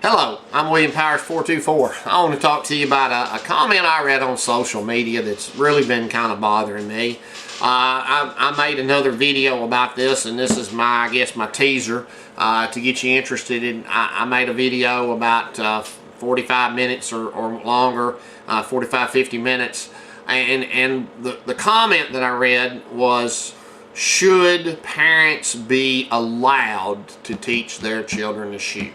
Hello, I'm William Powers 424. I want to talk to you about a comment I read on social media that's really been kind of bothering me. I made another video about this, and this is my teaser to get you interested in. I made a video about 45 minutes or longer, 45-50 minutes, and the comment that I read was, should parents be allowed to teach their children to shoot?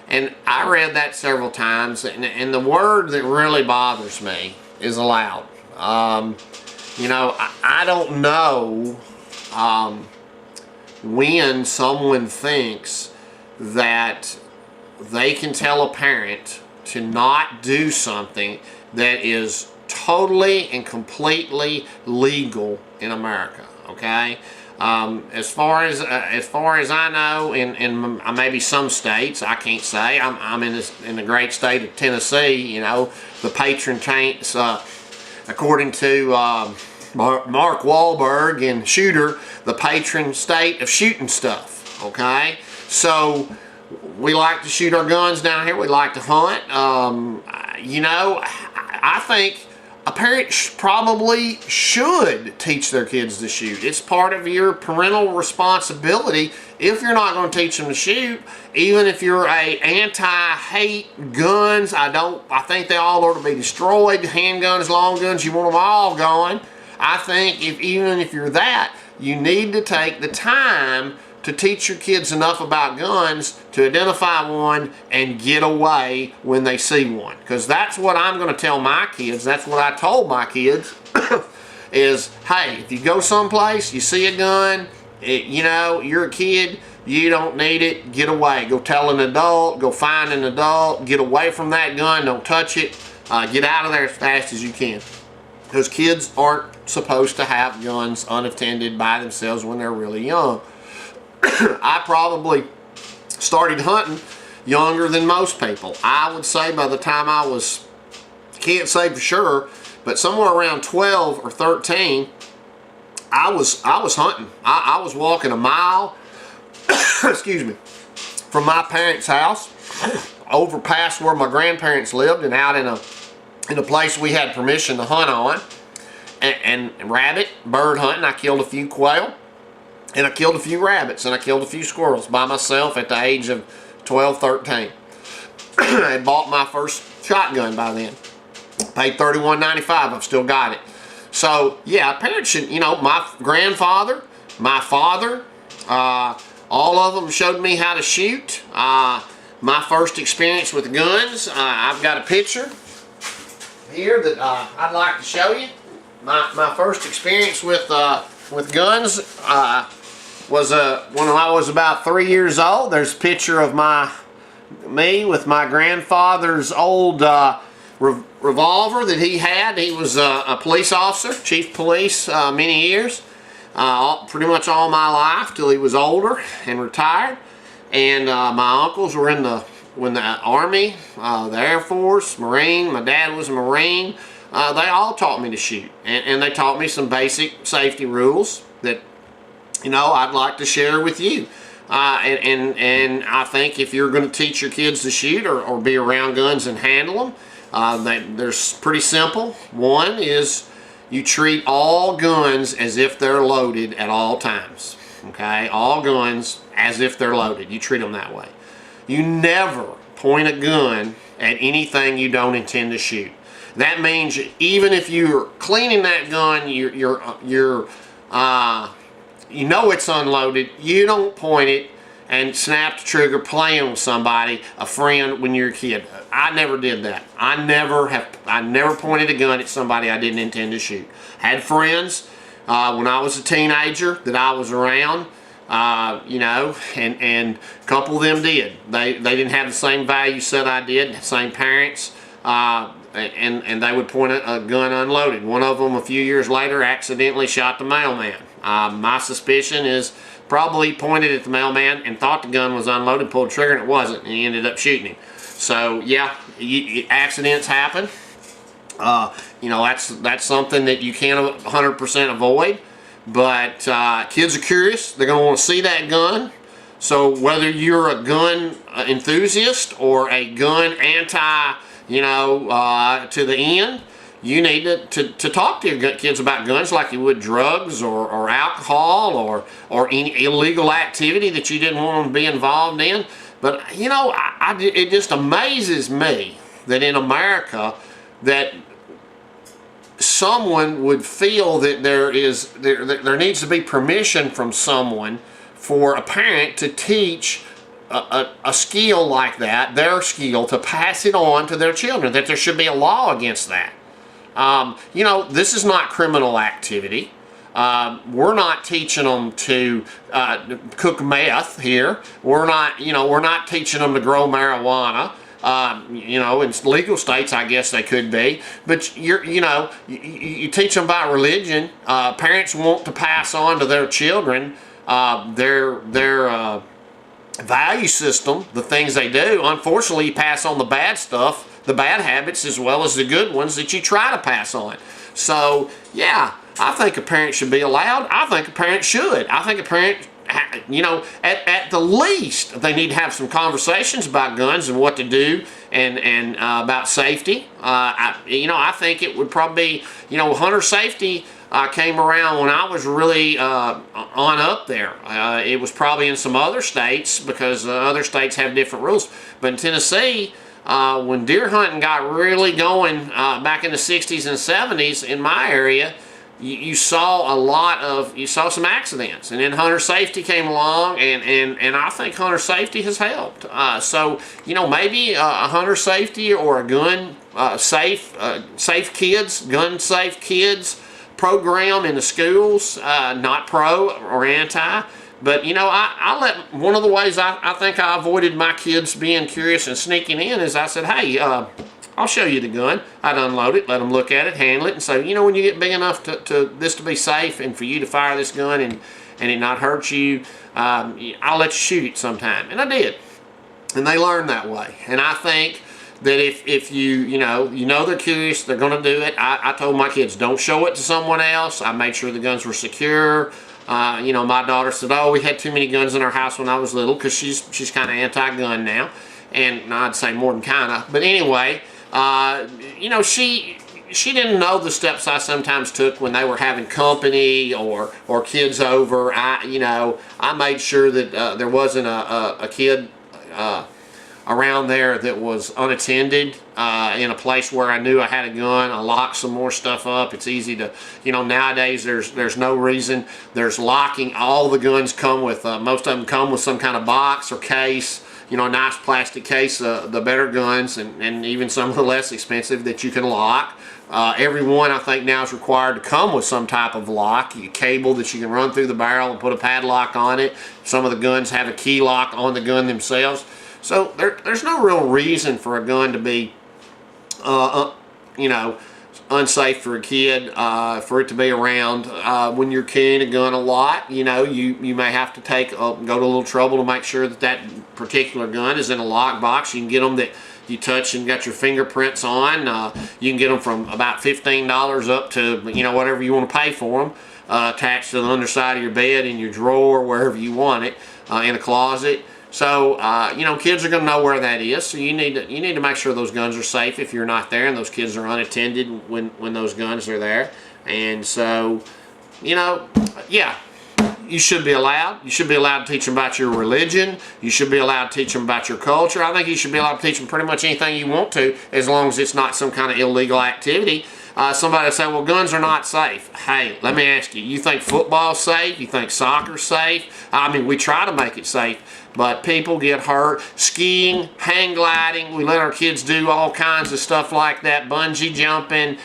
And I read that several times, and the word that really bothers me is allowed. You know, I don't know when someone thinks that they can tell a parent to not do something that is totally and completely legal in America. Okay. As far as I know, in maybe some states, I can't say. I'm in the great state of Tennessee. You know, the patron saints, according to Mark Wahlberg and Shooter, the patron state of shooting stuff. Okay, so we like to shoot our guns down here. We like to hunt. You know, I think a parent probably should teach their kids to shoot. It's part of your parental responsibility. If you're not going to teach them to shoot, even if you're a anti-hate guns, I think they all ought to be destroyed. Handguns, long guns, you want them all gone. I think even if you're that, you need to take the time to teach your kids enough about guns to identify one and get away when they see one. Because that's what I'm going to tell my kids. That's what I told my kids is, hey, if you go someplace, you see a gun, you know, you're a kid, you don't need it, get away. Go tell an adult, go find an adult, get away from that gun, don't touch it, get out of there as fast as you can. Because kids aren't supposed to have guns unattended by themselves when they're really young. I probably started hunting younger than most people. I would say by the time I was, can't say for sure, but somewhere around 12 or 13, I was hunting. I was walking a mile, excuse me, from my parents' house, over past where my grandparents lived, and out in a place we had permission to hunt on, and rabbit, bird hunting. I killed a few quail. And I killed a few rabbits, and I killed a few squirrels by myself at the age of 12, 13. I had bought my first shotgun by then. Paid $31.95. I've still got it. So, yeah, parents should, you know, my grandfather, my father, all of them showed me how to shoot. My first experience with guns, I've got a picture here that I'd like to show you. My first experience with guns was when I was about 3 years old. There's a picture of me with my grandfather's old revolver that he had. He was a police officer, chief police, many years, pretty much all my life till he was older and retired. And my uncles were in the Army, the Air Force, Marine. My dad was a Marine. They all taught me to shoot, and they taught me some basic safety rules that, you know, I'd like to share with you. And I think if you're going to teach your kids to shoot or be around guns and handle them, they're pretty simple. One is you treat all guns as if they're loaded at all times. Okay, all guns as if they're loaded. You treat them that way. You never point a gun at anything you don't intend to shoot. That means even if you're cleaning that gun, you know it's unloaded, you don't point it and snap the trigger playing with somebody, a friend, when you're a kid. I never did that. I never pointed a gun at somebody I didn't intend to shoot. Had friends when I was a teenager that I was around, you know, and a couple of them did. They didn't have the same value set I did, the same parents. And they would point a gun unloaded. One of them a few years later accidentally shot the mailman. My suspicion is probably pointed at the mailman and thought the gun was unloaded, pulled the trigger, and it wasn't, and he ended up shooting him. So yeah, accidents happen. You know, that's something that you can't 100% avoid. But kids are curious. They're going to want to see that gun. So whether you're a gun enthusiast or a gun anti, to the end, you need to talk to your kids about guns like you would drugs or alcohol or any illegal activity that you didn't want them to be involved in. But it just amazes me that in America that someone would feel that there needs to be permission from someone for a parent to teach a skill like that, their skill, to pass it on to their children, that there should be a law against that. This is not criminal activity. We're not teaching them to cook meth here. We're not teaching them to grow marijuana. In legal states, I guess they could be. But you teach them about religion. Parents want to pass on to their children their value system, the things they do. Unfortunately, you pass on the bad stuff, the bad habits, as well as the good ones that you try to pass on. So, yeah, I think a parent should be allowed. I think a parent should. I think a parent, at the least, they need to have some conversations about guns and what to do and about safety. I think it would probably be, hunter safety came around when I was really on up there. It was probably in some other states because other states have different rules. But in Tennessee, when deer hunting got really going back in the 60s and 70s in my area, you saw some accidents, and then hunter safety came along, and I think hunter safety has helped. So maybe a hunter safety or a gun safe kids, gun safe kids program in the schools, not pro or anti. But I let one of the ways I think I avoided my kids being curious and sneaking in is I said, hey, I'll show you the gun. I'd unload it, let them look at it, handle it, and say, when you get big enough to this to be safe and for you to fire this gun and it not hurt you, I'll let you shoot it sometime. And I did. And they learned that way. And I think that if you they're curious, they're going to do it. I told my kids, don't show it to someone else. I made sure the guns were secure. My daughter said, oh, we had too many guns in our house when I was little, because she's kind of anti-gun now. And I'd say more than kind of. But anyway, she didn't know the steps I sometimes took when they were having company or kids over. I made sure that there wasn't a kid around there that was unattended in a place where I knew I had a gun. I locked some more stuff up. It's easy to, nowadays there's no reason. There's locking. All the guns come with, most of them come with some kind of box or case, a nice plastic case, the better guns, and even some of the less expensive that you can lock. Every one, I think, now is required to come with some type of lock, a cable that you can run through the barrel and put a padlock on it. Some of the guns have a key lock on the gun themselves. So there's no real reason for a gun to be, unsafe for a kid, for it to be around. When you're carrying a gun a lot, you may have to go to a little trouble to make sure that particular gun is in a lock box. You can get them that you touch and got your fingerprints on. You can get them from about $15 up to, whatever you want to pay for them, attached to the underside of your bed, in your drawer, wherever you want it, in a closet. So, kids are going to know where that is. So you need to make sure those guns are safe if you're not there, and those kids are unattended when those guns are there. And so, yeah, you should be allowed. You should be allowed to teach them about your religion. You should be allowed to teach them about your culture. I think you should be allowed to teach them pretty much anything you want to, as long as it's not some kind of illegal activity. Somebody will say, well, guns are not safe. Hey, let me ask you, you think football's safe? You think soccer's safe? I mean, we try to make it safe, but people get hurt. Skiing, hang gliding, we let our kids do all kinds of stuff like that, bungee jumping,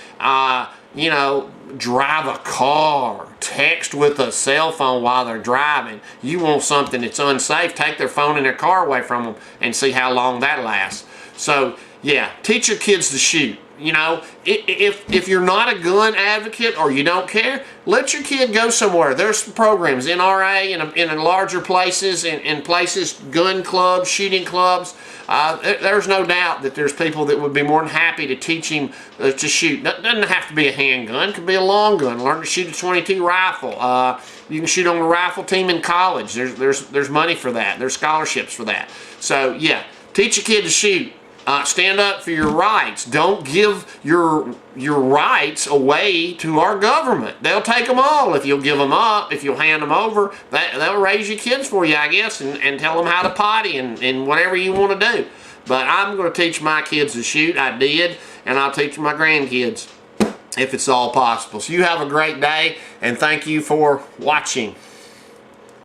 drive a car, text with a cell phone while they're driving. You want something that's unsafe, take their phone and their car away from them and see how long that lasts. So, Yeah, teach your kids to shoot. You know, if you're not a gun advocate or you don't care, let your kid go somewhere. There's some programs, NRA, in larger places, in places, gun clubs, shooting clubs. There's no doubt that there's people that would be more than happy to teach him to shoot. Doesn't have to be a handgun. It could be a long gun. Learn to shoot a .22 rifle. You can shoot on the rifle team in college. There's money for that. There's scholarships for that. So yeah, teach your kid to shoot. Stand up for your rights. Don't give your rights away to our government. They'll take them all if you'll give them up, if you'll hand them over. They'll raise your kids for you, I guess, and tell them how to potty and whatever you want to do. But I'm going to teach my kids to shoot. I did, and I'll teach my grandkids if it's all possible. So you have a great day, and thank you for watching.